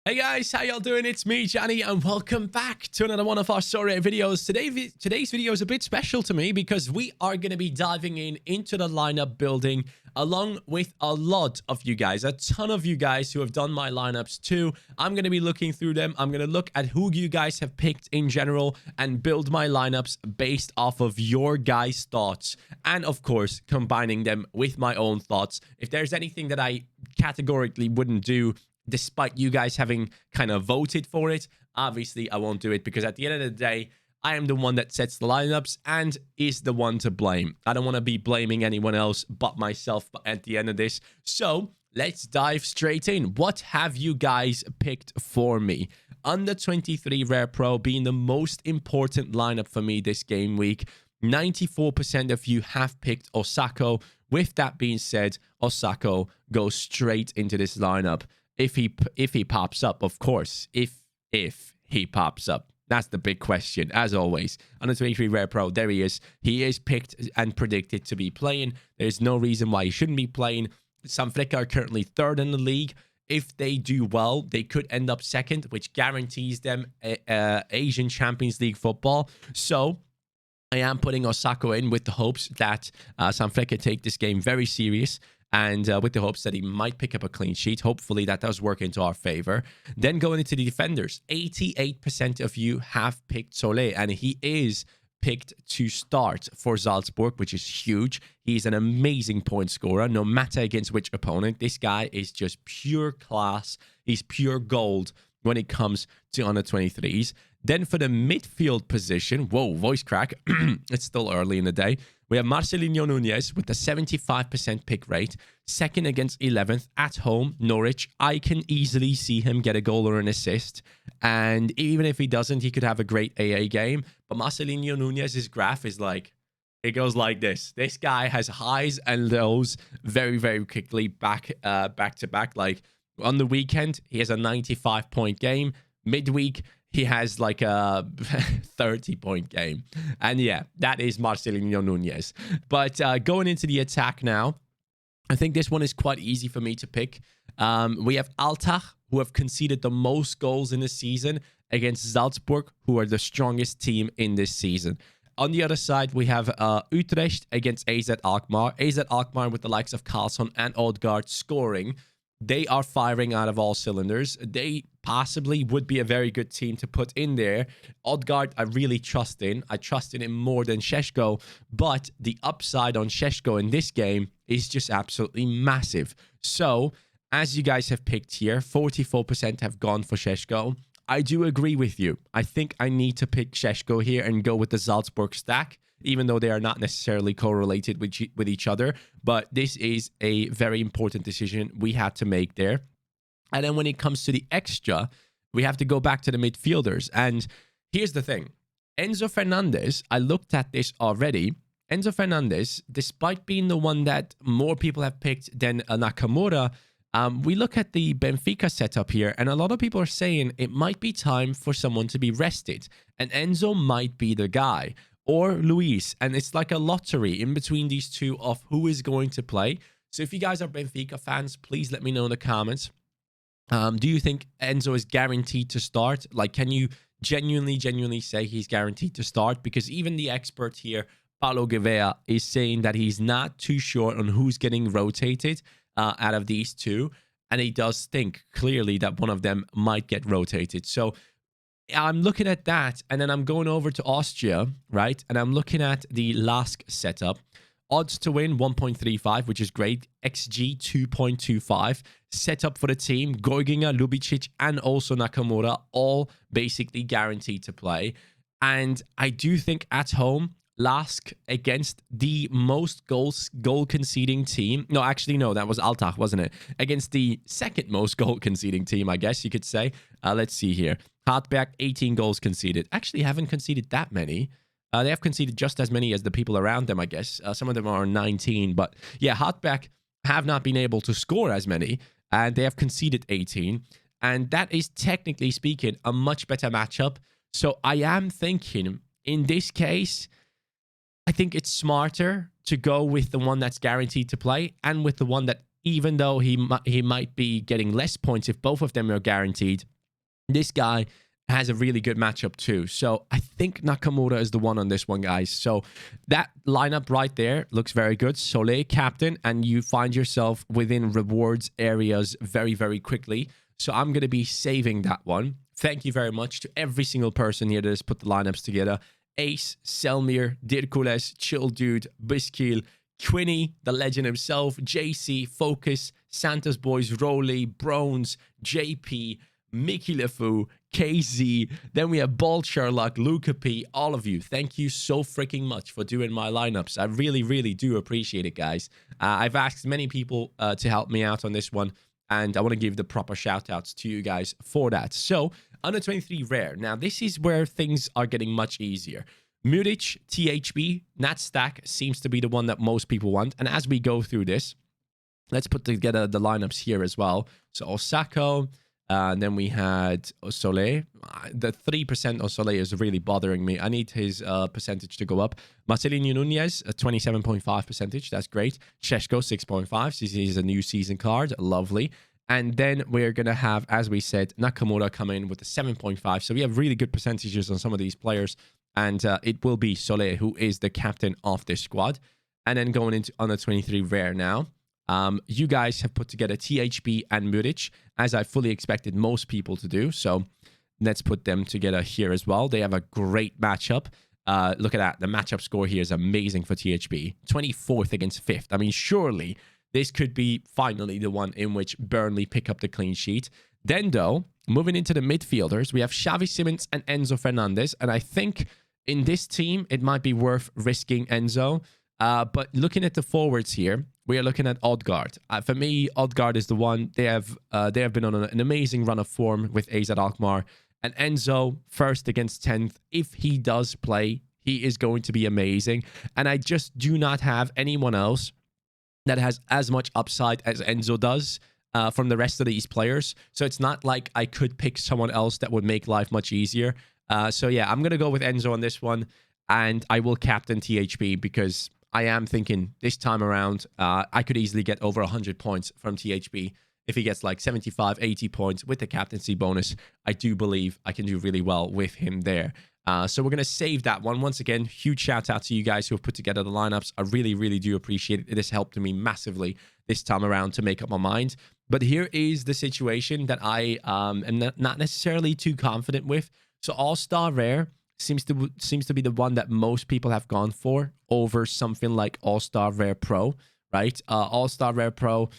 Hey guys, how y'all doing? It's me, Johnny, and welcome back to another one of our Sorare videos. Today's video is a bit special to me because we are going to be diving into the lineup building along with a lot of you guys, a ton of you guys who have done my lineups too. I'm going to be looking through them. I'm going to look at who you guys have picked in general and build my lineups based off of your guys' thoughts and, of course, combining them with my own thoughts. If there's anything that I categorically wouldn't do, despite you guys having kind of voted for it, obviously I won't do it because at the end of the day, I am the one that sets the lineups and is the one to blame. I don't want to be blaming anyone else but myself at the end of this. So let's dive straight in. What have you guys picked for me? Under 23 Rare Pro being the most important lineup for me this game week. 94% of you have picked Osako. With that being said, Osako goes straight into this lineup. If he pops up, of course. If he pops up. That's the big question, as always. Under 23 Rare Pro, there he is. He is picked and predicted to be playing. There's no reason why he shouldn't be playing. Sanfrecce are currently third in the league. If they do well, they could end up second, which guarantees them Asian Champions League football. So I am putting Osako in with the hopes that Sanfrecce take this game very serious. And with the hopes that he might pick up a clean sheet. Hopefully that does work into our favor. Then going into the defenders, 88% of you have picked Solé, and he is picked to start for Salzburg, which is huge. He's an amazing point scorer, no matter against which opponent. This guy is just pure class. He's pure gold when it comes to under 23s. Then for the midfield position, whoa, voice crack. It's still early in the day. We have Marcelinho Nunez with a 75% pick rate. Second against 11th at home, Norwich. I can easily see him get a goal or an assist. And even if he doesn't, he could have a great AA game. But Marcelinho Nunez's graph is like, it goes like this. This guy has highs and lows very, very quickly back to back. Like on the weekend, he has a 95-point game. Midweek, he has like a 30-point game. And yeah, that is Marcelinho Nunez. But going into the attack now, I think this one is quite easy for me to pick. We have Altach, who have conceded the most goals in the season against Salzburg, who are the strongest team in this season. On the other side, we have Utrecht against AZ Alkmaar. AZ Alkmaar with the likes of Carlson and Odegaard scoring. They are firing out of all cylinders. They possibly would be a very good team to put in there. Odegaard, I really trust in. I trust in him more than Šeško, but the upside on Šeško in this game is just absolutely massive. So, as you guys have picked here, 44% have gone for Šeško. I do agree with you. I think I need to pick Šeško here and go with the Salzburg stack, even though they are not necessarily correlated with each other. But this is a very important decision we had to make there. And then when it comes to the extra, we have to go back to the midfielders. And here's the thing. Enzo Fernandez, I looked at this already. Enzo Fernandez, despite being the one that more people have picked than Nakamura, we look at the Benfica setup here, and a lot of people are saying it might be time for someone to be rested. And Enzo might be the guy. Or Luis, and it's like a lottery in between these two of who is going to play. So if you guys are Benfica fans, please let me know in the comments. Do you think Enzo is guaranteed to start? Like, can you genuinely say he's guaranteed to start? Because even the expert here, Paulo Gouveia, is saying that he's not too sure on who's getting rotated out of these two. And he does think clearly that one of them might get rotated. So I'm looking at that, and then I'm going over to Austria, right? And I'm looking at the LASK setup. Odds to win 1.35, which is great. XG 2.25. Setup for the team. Gorginga, Lubicic, and also Nakamura, all basically guaranteed to play. And I do think at home, LASK against the most goal conceding team. No, actually, no, that was Altach, wasn't it? Against the second most goal conceding team, I guess you could say. Let's see here. Hartberg, 18 goals conceded. Actually, haven't conceded that many. They have conceded just as many as the people around them, I guess. Some of them are 19. But yeah, Hartberg have not been able to score as many. And they have conceded 18. And that is, technically speaking, a much better matchup. So I am thinking, in this case, I think it's smarter to go with the one that's guaranteed to play and with the one that, even though he might be getting less points if both of them are guaranteed, This guy has a really good matchup too. So I think Nakamura is the one on this one, guys. So that lineup right there looks very good. Soleil captain, and you find yourself within rewards areas very, very quickly. So I'm going to be saving that one. Thank you very much to every single person here that has put the lineups together. Ace, Selmir, Dirkules, Chill Dude, Biskil, Quinny, the legend himself, JC, Focus, Santa's Boys, Rolly, Brones, JP, Mickey LeFou, KZ. Then we have Bald Sherlock, Luca P. All of you, thank you so freaking much for doing my lineups. I really, really do appreciate it, guys. I've asked many people to help me out on this one, and I want to give the proper shout outs to you guys for that. So, under 23 rare. Now, this is where things are getting much easier. Muric, THB, Nat Stack seems to be the one that most people want. And as we go through this, let's put together the lineups here as well. So, Osako. And then we had Soleil. The 3% of Soleil is really bothering me. I need his percentage to go up. Marcelinho Nunez, a 27.5 percentage. That's great. Sheshko, 6.5. So he's a new season card. Lovely. And then we're going to have, as we said, Nakamura come in with a 7.5. So we have really good percentages on some of these players. And it will be Soleil who is the captain of this squad. And then going into under 23 rare now. You guys have put together THB and Muric, as I fully expected most people to do. So let's put them together here as well. They have a great matchup. Look at that. The matchup score here is amazing for THB. 24th against 5th. I mean, surely this could be finally the one in which Burnley pick up the clean sheet. Then, though, moving into the midfielders, we have Xavi Simons and Enzo Fernandez. And I think in this team, it might be worth risking Enzo. But looking at the forwards here, we are looking at Odegaard. For me, Odegaard is the one. They have been on an amazing run of form with AZ Alkmaar. And Enzo, first against 10th. If he does play, he is going to be amazing. And I just do not have anyone else that has as much upside as Enzo does from the rest of these players. So it's not like I could pick someone else that would make life much easier. So yeah, I'm going to go with Enzo on this one. And I will captain THB because I am thinking this time around, I could easily get over 100 points from THB. If he gets like 75, 80 points with the captaincy bonus, I do believe I can do really well with him there. So we're going to save that one. Once again, huge shout out to you guys who have put together the lineups. I really, really do appreciate it. It has helped me massively this time around to make up my mind. But here is the situation that I am not necessarily too confident with. So All-Star Rare seems to be the one that most people have gone for over something like All-Star Rare Pro, right? All-Star Rare Pro,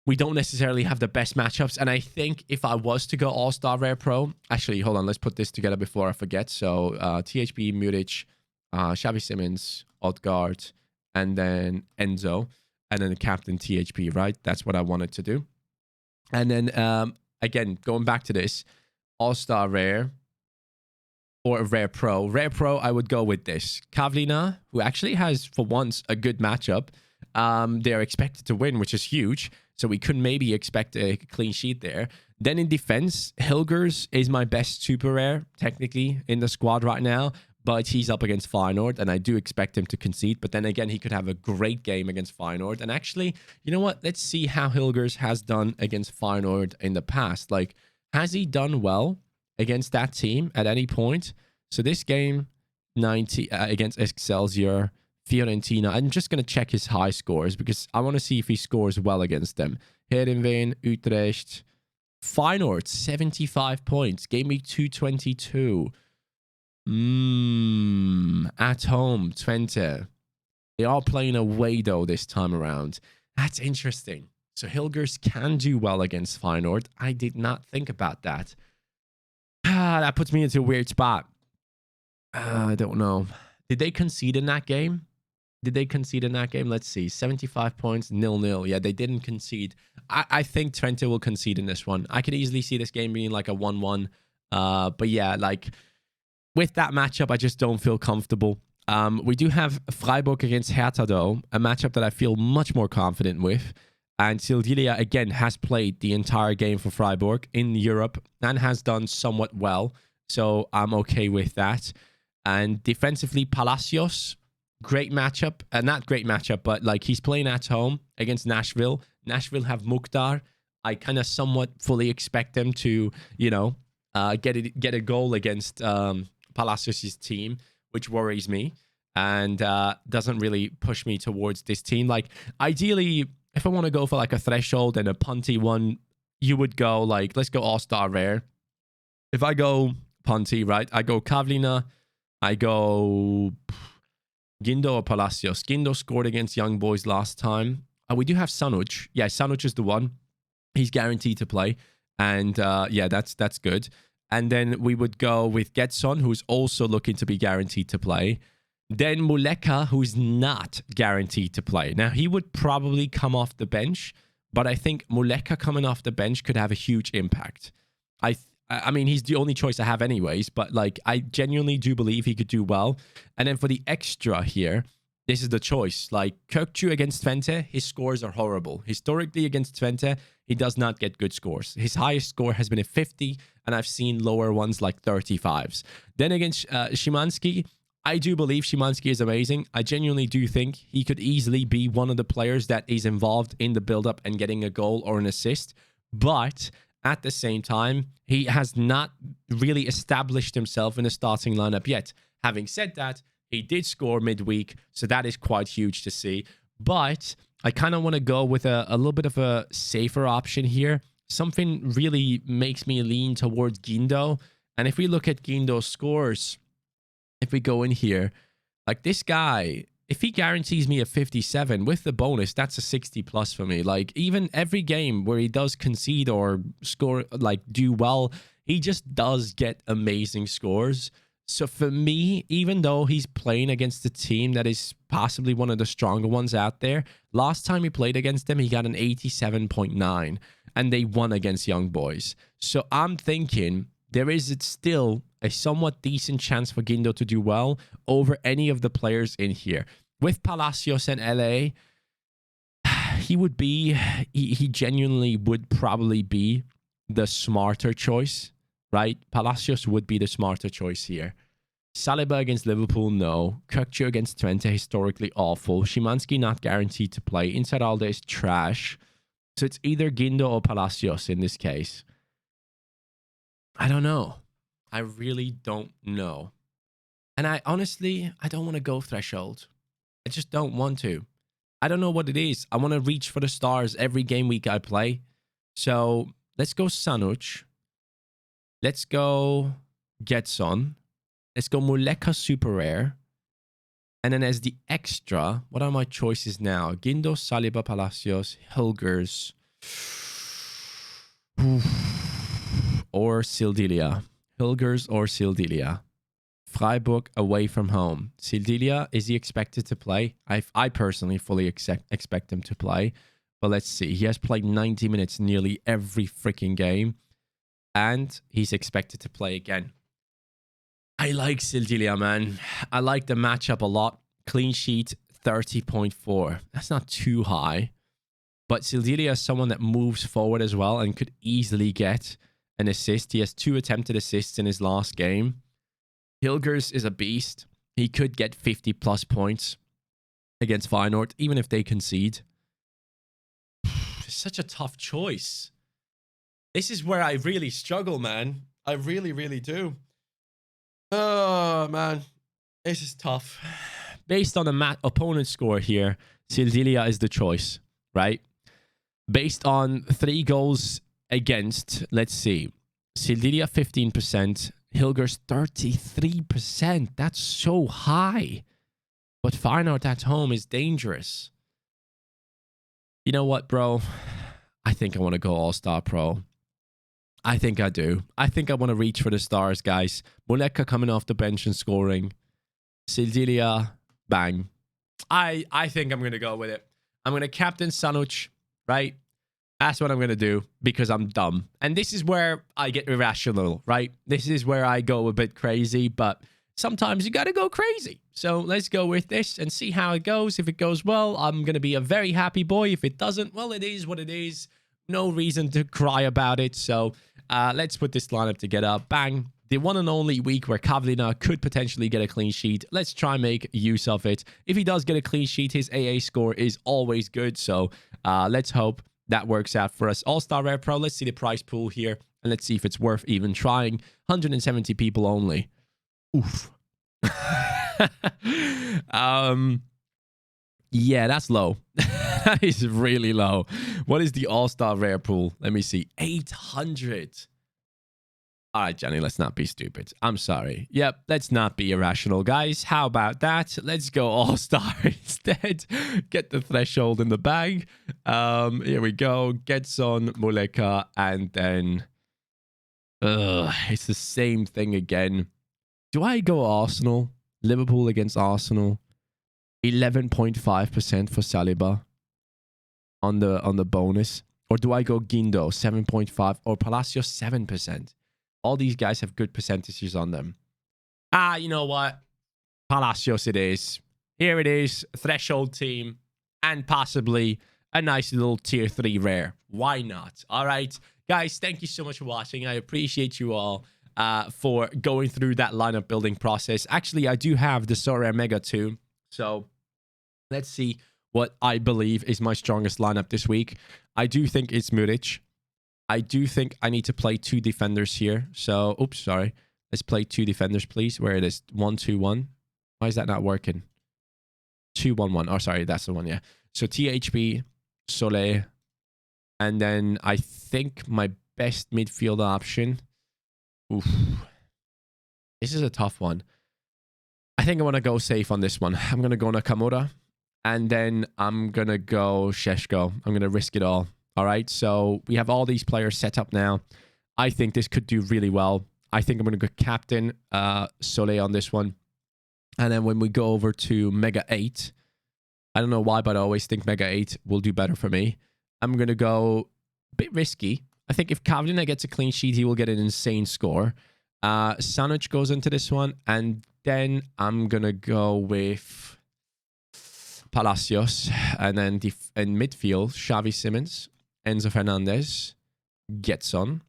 we don't necessarily have the best matchups. And I think if I was to go All-Star Rare Pro, actually, hold on, let's put this together before I forget. So THB, Muric, Xavi Simons, Odegaard, and then Enzo, and then the captain THB, right? That's what I wanted to do. And then, again, going back to this, All-Star Rare or a Rare Pro. Rare Pro, I would go with this. Kavlina, who actually has, for once, a good matchup. They're expected to win, which is huge. So we could maybe expect a clean sheet there. Then in defense, Hilgers is my best super rare, technically, in the squad right now. But he's up against Feyenoord, and I do expect him to concede. But then again, he could have a great game against Feyenoord. And actually, you know what? Let's see how Hilgers has done against Feyenoord in the past. Like, has he done well against that team at any point? So this game, 90 against Excelsior, Fiorentina. I'm just going to check his high scores because I want to see if he scores well against them. Heerenveen, Utrecht, Feyenoord, 75 points. Gave me 222. At home, Twente. They are playing away, though, this time around. That's interesting. So Hilgers can do well against Feyenoord. I did not think about that. That puts me into a weird spot. I don't know. Did they concede in that game? Let's see. 75 points, 0-0. Yeah, they didn't concede. I think Twente will concede in this one. I could easily see this game being like a 1-1. But yeah, like with that matchup, I just don't feel comfortable. We do have Freiburg against Hertha, though. A matchup that I feel much more confident with. And Sildilia, again, has played the entire game for Freiburg in Europe and has done somewhat well. So I'm okay with that. And defensively, Palacios, great matchup. Not great matchup, but like he's playing at home against Nashville. Nashville have Mukhtar. I kind of somewhat fully expect them to, you know, get a goal against Palacios' team, which worries me and doesn't really push me towards this team. Like, ideally, if I want to go for like a threshold and a punty one, you would go like, let's go all-star rare. If I go punty, right, I go Kavlina, I go Gindo or Palacios. Gindo scored against Young Boys last time. We do have Sanuc. Yeah, Sanuc is the one. He's guaranteed to play. And yeah, that's good. And then we would go with Getson, who's also looking to be guaranteed to play. Then Muleka, who's not guaranteed to play. Now, he would probably come off the bench, but I think Muleka coming off the bench could have a huge impact. I mean, he's the only choice I have anyways, but like, I genuinely do believe he could do well. And then for the extra here, this is the choice. Like, Kökçü against Twente, his scores are horrible. Historically against Twente, he does not get good scores. His highest score has been a 50, and I've seen lower ones like 35s. Then against Szymanski, I do believe Szymanski is amazing. I genuinely do think he could easily be one of the players that is involved in the build-up and getting a goal or an assist. But at the same time, he has not really established himself in the starting lineup yet. Having said that, he did score midweek, so that is quite huge to see. But I kind of want to go with a little bit of a safer option here. Something really makes me lean towards Gindo. And if we look at Gindo's scores, if we go in here, like this guy, if he guarantees me a 57 with the bonus, that's a 60 plus for me. Like, even every game where he does concede or score, like do well, he just does get amazing scores. So for me, even though he's playing against a team that is possibly one of the stronger ones out there, last time he played against them, he got an 87.9 and they won against Young Boys. So I'm thinking there is still a somewhat decent chance for Gindo to do well over any of the players in here. With Palacios and LA, he genuinely would probably be the smarter choice, right? Palacios would be the smarter choice here. Saliba against Liverpool, no. Kökçü against Twente, historically awful. Szymanski not guaranteed to play. Inside Alde is trash. So it's either Gindo or Palacios in this case. I don't know. I really don't know. And I honestly don't want to go threshold. I just don't want to. I don't know what it is. I want to reach for the stars every game week I play. So let's go Sanuc. Let's go Getson. Let's go Muleka Super Rare. And then as the extra, what are my choices now? Gindo, Saliba, Palacios, Hilgers, or Sildilia. Hilgers or Sildilia. Freiburg away from home. Sildilia, is he expected to play? I personally fully expect him to play. But let's see. He has played 90 minutes nearly every freaking game. And he's expected to play again. I like Sildilia, man. I like the matchup a lot. Clean sheet, 30.4. That's not too high. But Sildilia is someone that moves forward as well and could easily get an assist. He has 2 attempted assists in his last game. Hilgers is a beast. He could get 50 plus points against Feyenoord, even if they concede. It's such a tough choice. This is where I really struggle, man. I really, really do. Oh, man. This is tough. Based on the opponent score here, Sildilia is the choice, right? Based on 3 goals against, let's see. Sildilia, 15%. Hilgers, 33%. That's so high. But Feyenoord at home is dangerous. You know what, bro? I think I want to go All-Star Pro. I think I do. I think I want to reach for the stars, guys. Muleka coming off the bench and scoring. Sildilia, bang. I think I'm going to go with it. I'm going to captain Sanuc, right? That's what I'm going to do because I'm dumb. And this is where I get irrational, right? This is where I go a bit crazy, but sometimes you got to go crazy. So let's go with this and see how it goes. If it goes well, I'm going to be a very happy boy. If it doesn't, well, it is what it is. No reason to cry about it. So let's put this lineup together. Bang. The one and only week where Kavlina could potentially get a clean sheet. Let's try and make use of it. If he does get a clean sheet, his AA score is always good. So let's hope that works out for us. All-Star Rare Pro, let's see the prize pool here. And let's see if it's worth even trying. 170 people only. Oof. Yeah, that's low. That is really low. What is the All-Star Rare pool? Let me see. 800. All right, Johnny, let's not be stupid. I'm sorry. Yep, let's not be irrational, guys. How about that? Let's go All-Star instead. Get the threshold in the bag. Here we go. Getson, Muleka, and then... it's the same thing again. Do I go Arsenal? Liverpool against Arsenal. 11.5% for Saliba on the bonus. Or do I go Guindo, 7.5, or Palacios, 7%? All these guys have good percentages on them. You know what? Palacios it is. Here it is. Threshold team. And possibly a nice little tier 3 rare. Why not? All right. Guys, thank you so much for watching. I appreciate you all for going through that lineup building process. Actually, I do have the Sorare Mega too. So let's see what I believe is my strongest lineup this week. I do think it's Muric. I do think I need to play 2 defenders here. So, oops, sorry. Let's play 2 defenders, please. Where it is 1-2-1. Why is that not working? 2-1-1. Oh, sorry, that's the one, yeah. So THP, Soleil, and then I think my best midfield option. Oof. This is a tough one. I think I want to go safe on this one. I'm going to go Nakamura. And then I'm going to go Sheshko. I'm going to risk it all. All right. So we have all these players set up now. I think this could do really well. I think I'm going to go captain Soleil on this one. And then when we go over to Mega 8, I don't know why, but I always think Mega 8 will do better for me. I'm going to go a bit risky. I think if Kavlina gets a clean sheet, he will get an insane score. Sanuc goes into this one. And then I'm going to go with Palacios. And then in midfield, Xavi Simons, Enzo Fernandez, Getson.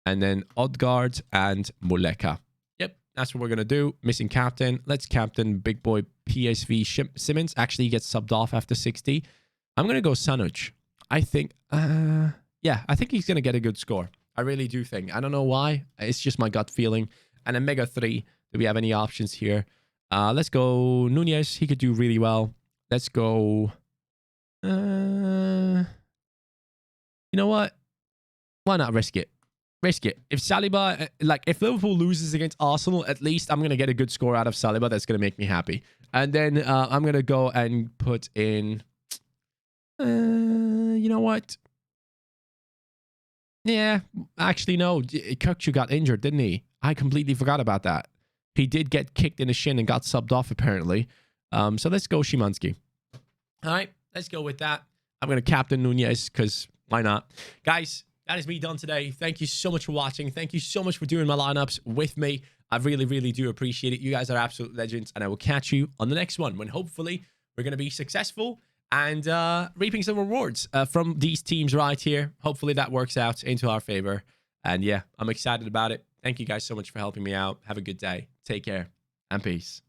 And then Odegaard and Muleka. Yep, that's what we're going to do. Missing captain. Let's captain big boy PSV Simons. Actually, he gets subbed off after 60. I'm going to go Sanuc. I think, yeah, I think he's going to get a good score. I really do think. I don't know why. It's just my gut feeling. And then Mega 3. Do we have any options here? Let's go Nunez. He could do really well. Let's go... you know what? Why not risk it? Risk it. If Saliba... Like, if Liverpool loses against Arsenal, at least I'm going to get a good score out of Saliba. That's going to make me happy. And then I'm going to go and put in... you know what? Yeah, actually, no. Kirkchu got injured, didn't he? I completely forgot about that. He did get kicked in the shin and got subbed off, apparently. So let's go Szymanski. All right, let's go with that. I'm going to captain Nunez because why not? Guys, that is me done today. Thank you so much for watching. Thank you so much for doing my lineups with me. I really, really do appreciate it. You guys are absolute legends, and I will catch you on the next one when hopefully we're going to be successful and reaping some rewards from these teams right here. Hopefully that works out into our favor. And yeah, I'm excited about it. Thank you guys so much for helping me out. Have a good day. Take care and peace.